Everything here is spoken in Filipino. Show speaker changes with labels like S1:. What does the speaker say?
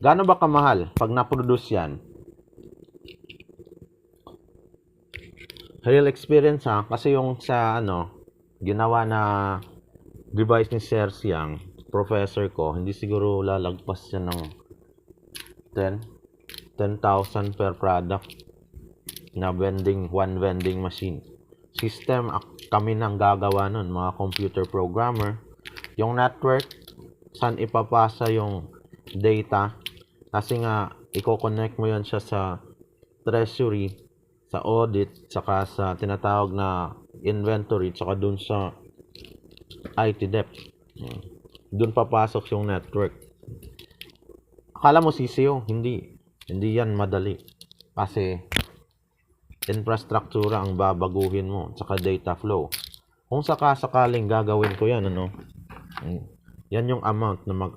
S1: Gaano ba kamahal pag na-produce yan? Real experience ha, kasi yung sa ginawa na device ni Sir Siang, professor ko, hindi siguro lalagpas yan ng 10,000 per product na one vending machine. System, kami nang gagawa nun, mga computer programmer. Yung network, saan ipapasa yung data, kasi nga, i-connect mo yan siya sa treasury, sa audit, saka sa tinatawag na inventory, saka dun sa IT depth. Dun papasok yung network. Akala mo CCO, hindi yan madali. Kasi infrastructure ang babaguhin mo, saka data flow. Kung sakaling gagawin ko yan, yan yung amount na